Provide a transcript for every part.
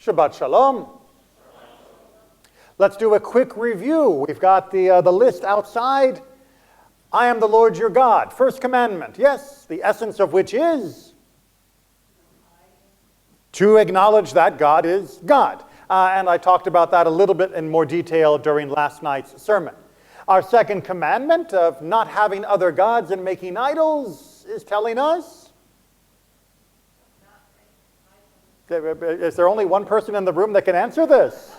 Shabbat Shalom. Let's do a quick review. We've got the list outside. I am the Lord your God. First commandment, yes, the essence of which is to acknowledge that God is God. And I talked about that a little bit in more detail during last night's sermon. Our second commandment of not having other gods and making idols is telling us. Is there only one person in the room that can answer this?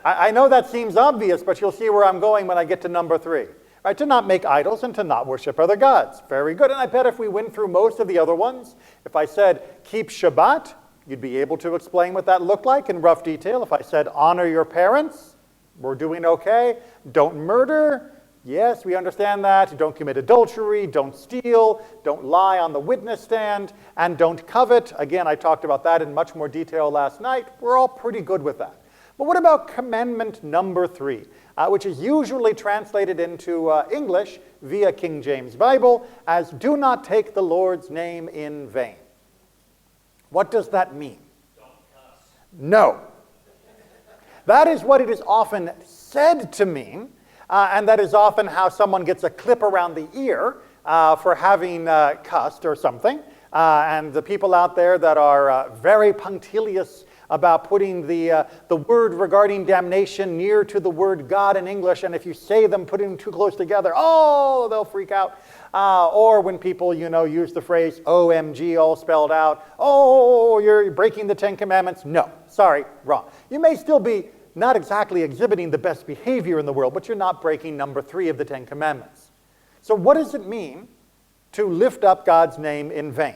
I know that seems obvious, but you'll see where I'm going when I get to number 3. Right, to not make idols and to not worship other gods. Very good. And I bet if we went through most of the other ones, if I said keep Shabbat, you'd be able to explain what that looked like in rough detail. If I said honor your parents, we're doing okay. Don't murder. Yes, we understand that. Don't commit adultery. Don't steal. Don't lie on the witness stand. And don't covet. Again, I talked about that in much more detail last night. We're all pretty good with that. But what about commandment number 3, which is usually translated into English via King James Bible as do not take the Lord's name in vain? What does that mean? Don't cuss. No. That is what it is often said to mean, and that is often how someone gets a clip around the ear for having cussed or something. And the people out there that are very punctilious about putting the word regarding damnation near to the word God in English, and if you say them, putting them too close together, oh, they'll freak out. Or when people, use the phrase OMG all spelled out, oh, you're breaking the 10 Commandments. No, sorry, wrong. You may still be not exactly exhibiting the best behavior in the world, but you're not breaking number 3 of the 10 Commandments. So what does it mean to lift up God's name in vain?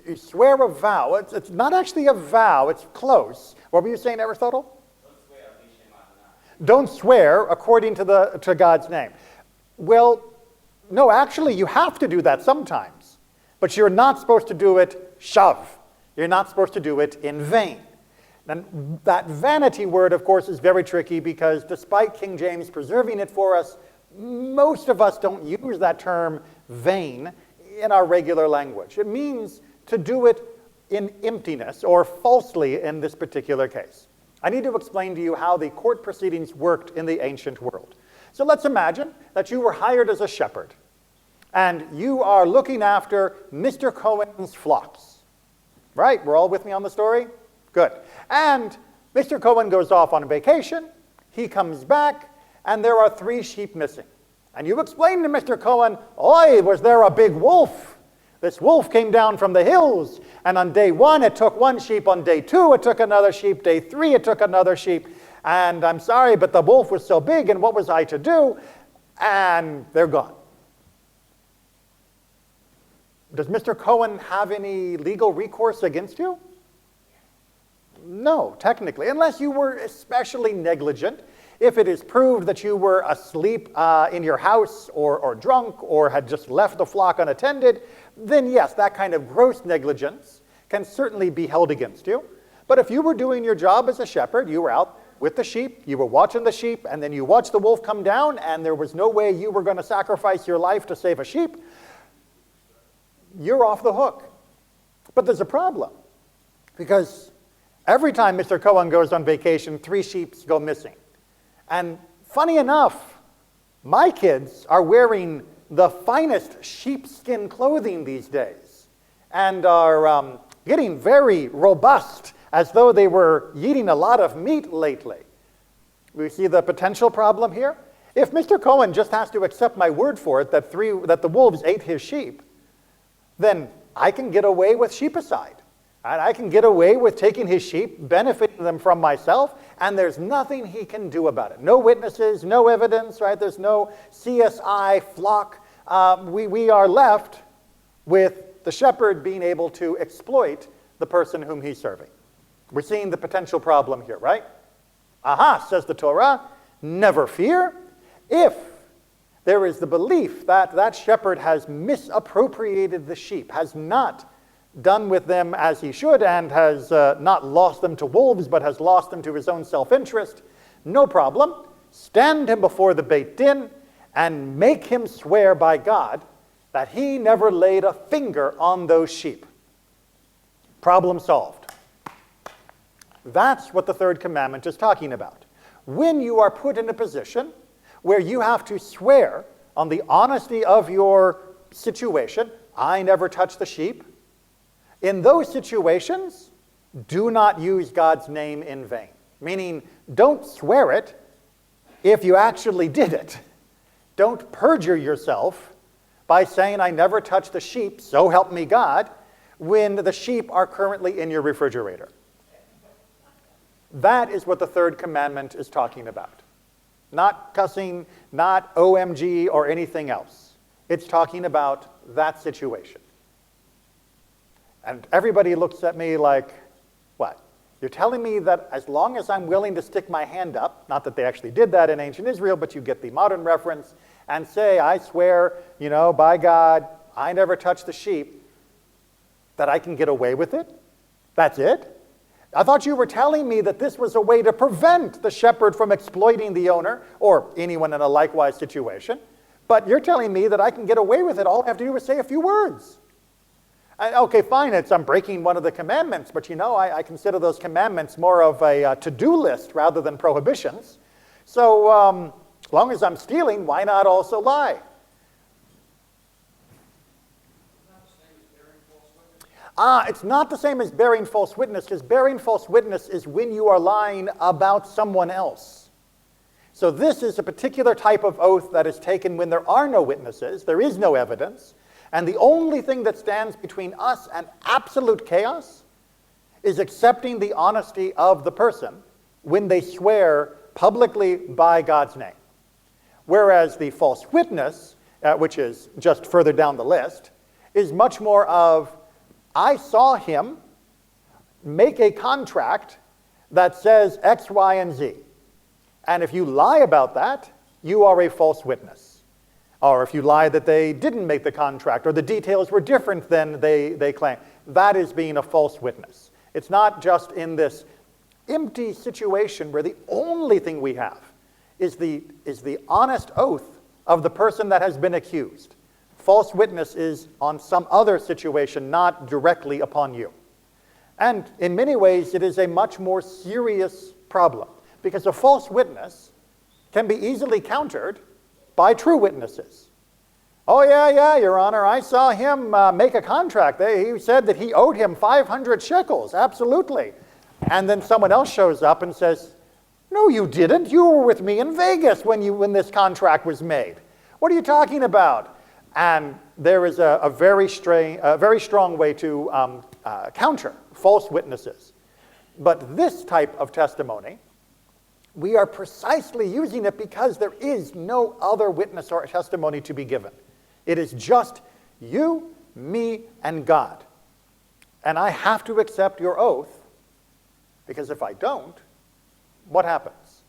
You swear a vow. It's not actually a vow, it's close. What were you saying, Aristotle? Don't swear according to God's name. Well, no, actually you have to do that sometimes. But you're not supposed to do it shav. You're not supposed to do it in vain. And that vanity word, of course, is very tricky because despite King James preserving it for us, most of us don't use that term vain in our regular language. It means to do it in emptiness, or falsely in this particular case. I need to explain to you how the court proceedings worked in the ancient world. So let's imagine that you were hired as a shepherd, and you are looking after Mr. Cohen's flocks. Right? We're all with me on the story? Good. And Mr. Cohen goes off on vacation, he comes back, and there are 3 sheep missing. And you explain to Mr. Cohen, oi, was there a big wolf? This wolf came down from the hills, and on day 1 it took 1 sheep, on day 2 it took another sheep, day 3 it took another sheep, and I'm sorry, but the wolf was so big, and what was I to do? And they're gone. Does Mr. Cohen have any legal recourse against you? No, technically, unless you were especially negligent. If it is proved that you were asleep in your house or drunk or had just left the flock unattended, then yes, that kind of gross negligence can certainly be held against you. But if you were doing your job as a shepherd, you were out with the sheep, you were watching the sheep, and then you watched the wolf come down, and there was no way you were going to sacrifice your life to save a sheep, you're off the hook. But there's a problem, because every time Mr. Cohen goes on vacation, 3 sheep go missing. And funny enough, my kids are wearing the finest sheepskin clothing these days and are getting very robust as though they were eating a lot of meat lately. We see the potential problem here. If Mr. Cohen just has to accept my word for it that the wolves ate his sheep, then I can get away with sheepicide. And I can get away with taking his sheep, benefiting them from myself, and there's nothing he can do about it. No witnesses, no evidence, right? There's no CSI flock. We are left with the shepherd being able to exploit the person whom he's serving. We're seeing the potential problem here, right? Aha, says the Torah, never fear. If there is the belief that that shepherd has misappropriated the sheep, has not done with them as he should, and has not lost them to wolves, but has lost them to his own self-interest, no problem. Stand him before the Beit Din and make him swear by God that he never laid a finger on those sheep. Problem solved. That's what the third commandment is talking about. When you are put in a position where you have to swear on the honesty of your situation, I never touch the sheep, in those situations, do not use God's name in vain. Meaning, don't swear it if you actually did it. Don't perjure yourself by saying, I never touch the sheep, so help me God, when the sheep are currently in your refrigerator. That is what the third commandment is talking about. Not cussing, not OMG or anything else. It's talking about that situation. And everybody looks at me like, what? You're telling me that as long as I'm willing to stick my hand up, not that they actually did that in ancient Israel, but you get the modern reference, and say, I swear, by God, I never touch the sheep, that I can get away with it? That's it? I thought you were telling me that this was a way to prevent the shepherd from exploiting the owner or anyone in a likewise situation. But you're telling me that I can get away with it. All I have to do is say a few words. Okay, fine, I'm breaking one of the commandments, but I consider those commandments more of a to-do list rather than prohibitions. So as long as I'm stealing, why not also lie? It's not the same as bearing false witness, because bearing false witness is when you are lying about someone else. So this is a particular type of oath that is taken when there are no witnesses, there is no evidence, and the only thing that stands between us and absolute chaos is accepting the honesty of the person when they swear publicly by God's name. Whereas the false witness, which is just further down the list, is much more of, I saw him make a contract that says X, Y, and Z. And if you lie about that, you are a false witness. Or if you lie that they didn't make the contract or the details were different than they claim, that is being a false witness. It's not just in this empty situation where the only thing we have is the honest oath of the person that has been accused. False witness is on some other situation, not directly upon you. And in many ways, it is a much more serious problem, because a false witness can be easily countered by true witnesses. Oh, yeah, Your Honor, I saw him make a contract. He said that he owed him 500 shekels, absolutely. And then someone else shows up and says, no, you didn't. You were with me in Vegas when this contract was made. What are you talking about? And there is a very strong way to counter false witnesses. But this type of testimony, we are precisely using it because there is no other witness or testimony to be given. It is just you, me, and God. And I have to accept your oath, because if I don't, what happens?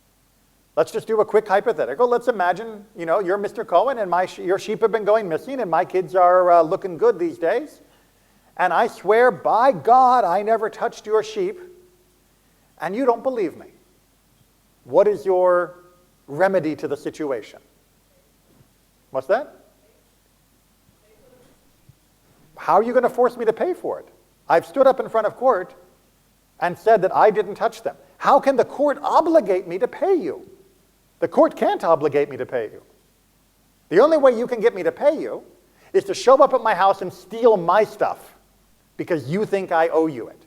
Let's just do a quick hypothetical. Let's imagine, you're Mr. Cohen and your sheep have been going missing and my kids are looking good these days. And I swear by God I never touched your sheep, and you don't believe me. What is your remedy to the situation? What's that? How are you going to force me to pay for it? I've stood up in front of court and said that I didn't touch them. How can the court obligate me to pay you? The court can't obligate me to pay you. The only way you can get me to pay you is to show up at my house and steal my stuff because you think I owe you it.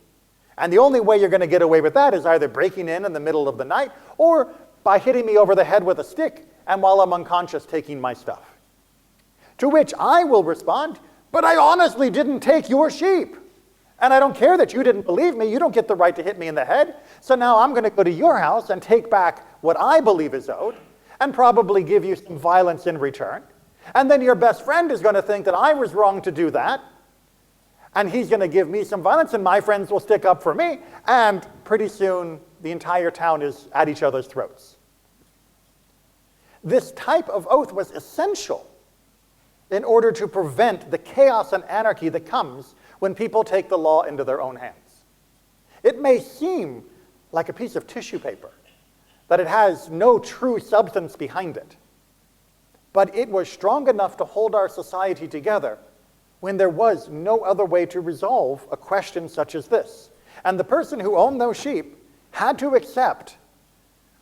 And the only way you're going to get away with that is either breaking in the middle of the night or by hitting me over the head with a stick and while I'm unconscious taking my stuff. To which I will respond, but I honestly didn't take your sheep. And I don't care that you didn't believe me. You don't get the right to hit me in the head. So now I'm going to go to your house and take back what I believe is owed and probably give you some violence in return. And then your best friend is going to think that I was wrong to do that. And he's going to give me some violence, and my friends will stick up for me. And pretty soon, the entire town is at each other's throats. This type of oath was essential in order to prevent the chaos and anarchy that comes when people take the law into their own hands. It may seem like a piece of tissue paper, that it has no true substance behind it. but it was strong enough to hold our society together when there was no other way to resolve a question such as this. And the person who owned those sheep had to accept,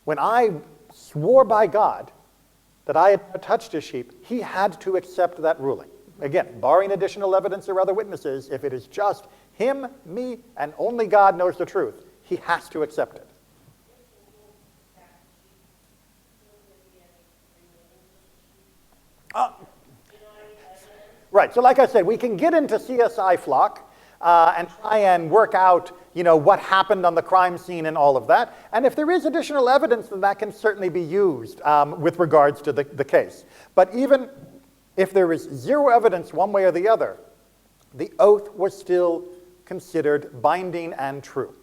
when I swore by God that I had not touched a sheep, he had to accept that ruling. Again, barring additional evidence or other witnesses, if it is just him, me, and only God knows the truth, he has to accept it. Right, so like I said, we can get into CSI Flock and try and work out, what happened on the crime scene and all of that. And if there is additional evidence, then that can certainly be used with regards to the case. But even if there is zero evidence one way or the other, the oath was still considered binding and true.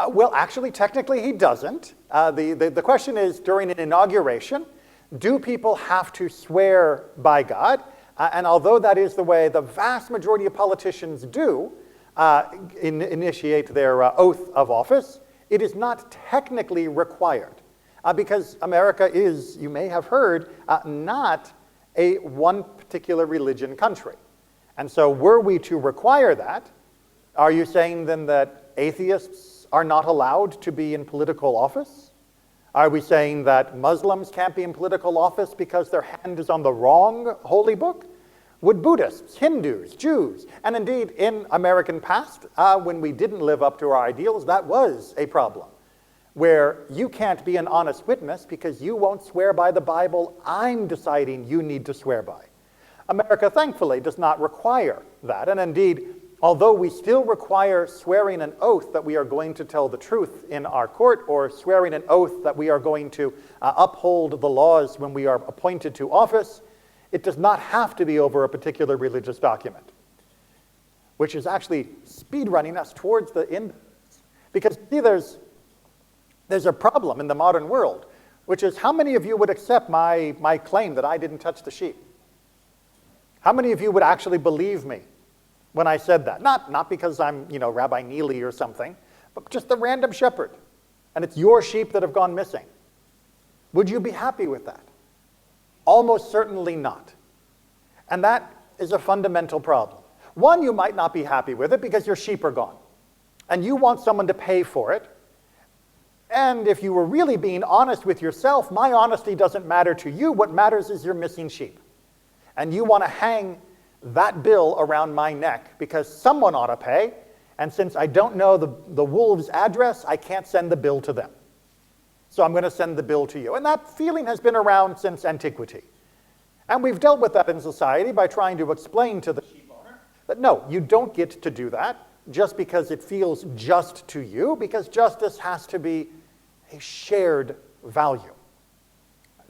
Well, actually, technically, he doesn't. The question is, during an inauguration, do people have to swear by God? And although that is the way the vast majority of politicians do initiate their oath of office, it is not technically required. Because America is, you may have heard, not a one particular religion country. And so were we to require that, are you saying then that atheists are not allowed to be in political office? Are we saying that Muslims can't be in political office because their hand is on the wrong holy book? Would Buddhists, Hindus, Jews, and indeed in American past, when we didn't live up to our ideals, that was a problem, where you can't be an honest witness because you won't swear by the Bible I'm deciding you need to swear by. America, thankfully, does not require that, and indeed, although we still require swearing an oath that we are going to tell the truth in our court, or swearing an oath that we are going to uphold the laws when we are appointed to office, it does not have to be over a particular religious document, which is actually speed-running us towards the end. Because, see, there's a problem in the modern world, which is how many of you would accept my claim that I didn't touch the sheep? How many of you would actually believe me when I said that? Not because I'm, Rabbi Neely or something, but just the random shepherd. And it's your sheep that have gone missing. Would you be happy with that? Almost certainly not. And that is a fundamental problem. One, you might not be happy with it because your sheep are gone. And you want someone to pay for it. And if you were really being honest with yourself, my honesty doesn't matter to you. What matters is your missing sheep. And you want to hang that bill around my neck because someone ought to pay, and since I don't know the wolves' address, I can't send the bill to them. So I'm going to send the bill to you. And that feeling has been around since antiquity. And we've dealt with that in society by trying to explain to the sheep owner that no, you don't get to do that just because it feels just to you, because justice has to be a shared value.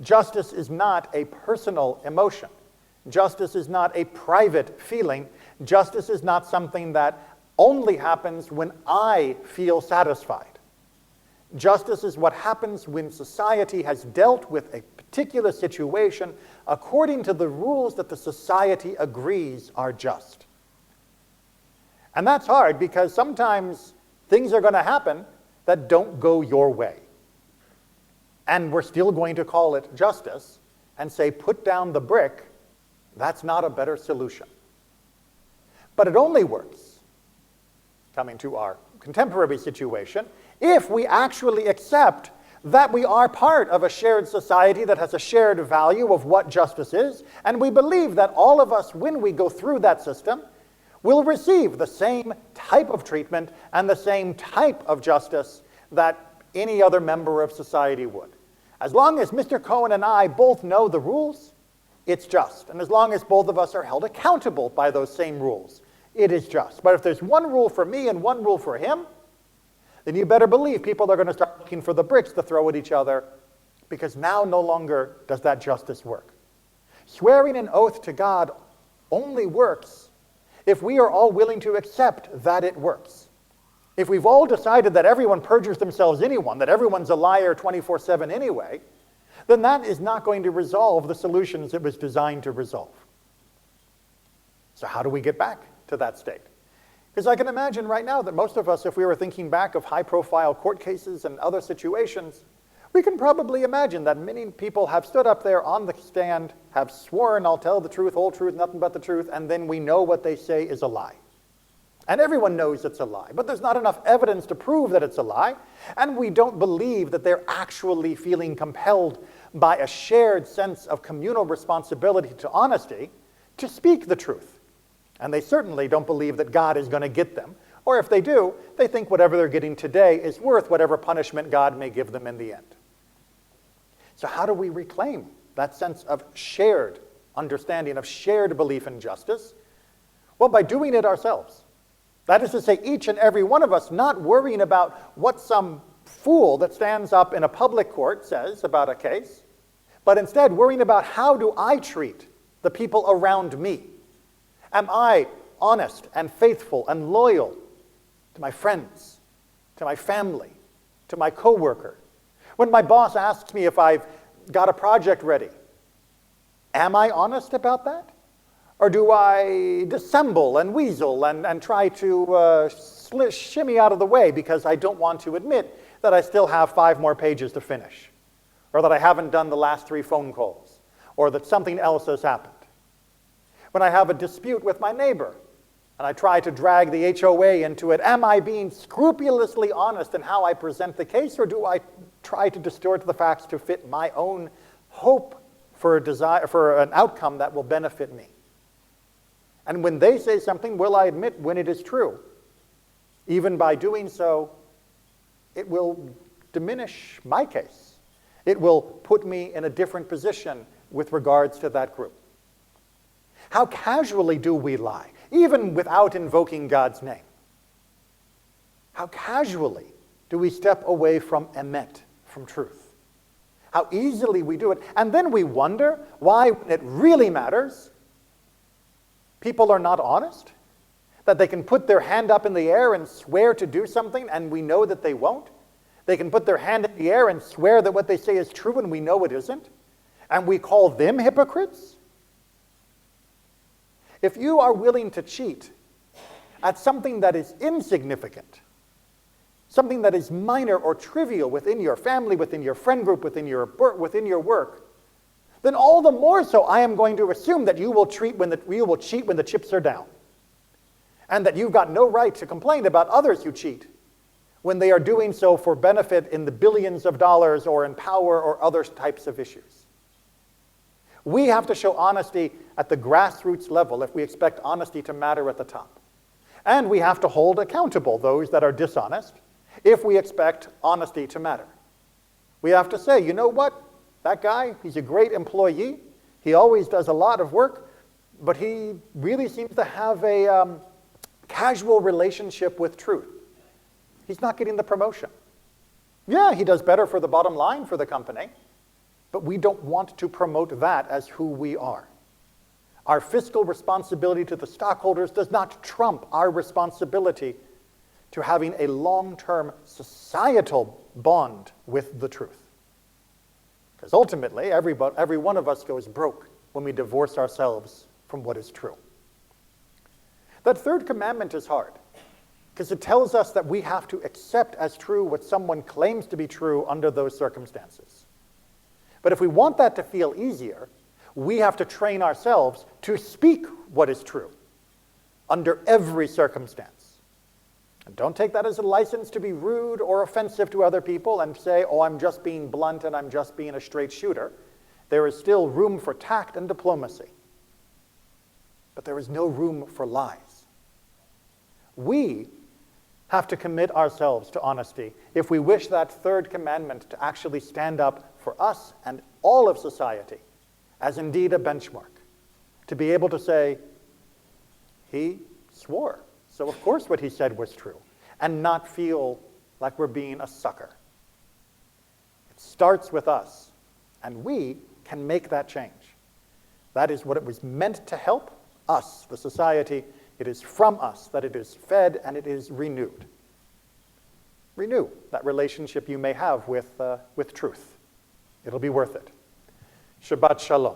Justice is not a personal emotion. Justice is not a private feeling. Justice is not something that only happens when I feel satisfied. Justice is what happens when society has dealt with a particular situation according to the rules that the society agrees are just. And that's hard because sometimes things are going to happen that don't go your way. And we're still going to call it justice and say, put down the brick. That's not a better solution. But it only works, coming to our contemporary situation, if we actually accept that we are part of a shared society that has a shared value of what justice is, and we believe that all of us, when we go through that system, will receive the same type of treatment and the same type of justice that any other member of society would. As long as Mr. Cohen and I both know the rules, it's just. And as long as both of us are held accountable by those same rules, it is just. But if there's one rule for me and one rule for him, then you better believe people are going to start looking for the bricks to throw at each other, because now no longer does that justice work. Swearing an oath to God only works if we are all willing to accept that it works. If we've all decided that everyone perjures themselves anyone, that everyone's a liar 24/7 anyway, then that is not going to resolve the solutions it was designed to resolve. So how do we get back to that state? Because I can imagine right now that most of us, if we were thinking back of high-profile court cases and other situations, we can probably imagine that many people have stood up there on the stand, have sworn, I'll tell the truth, whole truth, nothing but the truth, and then we know what they say is a lie. And everyone knows it's a lie, but there's not enough evidence to prove that it's a lie, and we don't believe that they're actually feeling compelled by a shared sense of communal responsibility to honesty to speak the truth. And they certainly don't believe that God is going to get them, or if they do, they think whatever they're getting today is worth whatever punishment God may give them in the end. So how do we reclaim that sense of shared understanding, of shared belief in justice? Well, by doing it ourselves. That is to say, each and every one of us not worrying about what some fool that stands up in a public court says about a case, but instead worrying about how do I treat the people around me? Am I honest and faithful and loyal to my friends, to my family, to my coworker? When my boss asks me if I've got a project ready, am I honest about that? Or do I dissemble and weasel and try to shimmy out of the way because I don't want to admit that I still have 5 more pages to finish, or that I haven't done the last 3 phone calls, or that something else has happened? When I have a dispute with my neighbor and I try to drag the HOA into it, am I being scrupulously honest in how I present the case, or do I try to distort the facts to fit my own hope for an outcome that will benefit me? And when they say something, will I admit when it is true? Even by doing so, it will diminish my case. It will put me in a different position with regards to that group. How casually do we lie, even without invoking God's name? How casually do we step away from emet, from truth? How easily we do it. And then we wonder why, when it really matters, people are not honest, that they can put their hand up in the air and swear to do something, and we know that they won't. They can put their hand in the air and swear that what they say is true, and we know it isn't. And we call them hypocrites. If you are willing to cheat at something that is insignificant, something that is minor or trivial within your family, within your friend group, within your work, then all the more so I am going to assume that you will cheat when the chips are down, and that you've got no right to complain about others who cheat when they are doing so for benefit in the billions of dollars or in power or other types of issues. We have to show honesty at the grassroots level if we expect honesty to matter at the top. And we have to hold accountable those that are dishonest if we expect honesty to matter. We have to say, you know what? That guy, he's a great employee. He always does a lot of work, but he really seems to have a casual relationship with truth. He's not getting the promotion. Yeah, he does better for the bottom line for the company, but we don't want to promote that as who we are. Our fiscal responsibility to the stockholders does not trump our responsibility to having a long-term societal bond with the truth. Because ultimately, every one of us goes broke when we divorce ourselves from what is true. That 3rd commandment is hard, because it tells us that we have to accept as true what someone claims to be true under those circumstances. But if we want that to feel easier, we have to train ourselves to speak what is true under every circumstance. And don't take that as a license to be rude or offensive to other people and say, oh, I'm just being blunt and I'm just being a straight shooter. There is still room for tact and diplomacy. But there is no room for lies. We have to commit ourselves to honesty if we wish that 3rd commandment to actually stand up for us and all of society as indeed a benchmark. To be able to say, he swore, so of course what he said was true, and not feel like we're being a sucker. It starts with us, and we can make that change. That is what it was meant to help us, the society. It is from us that it is fed and it is renewed. Renew that relationship you may have with truth. It'll be worth it. Shabbat Shalom.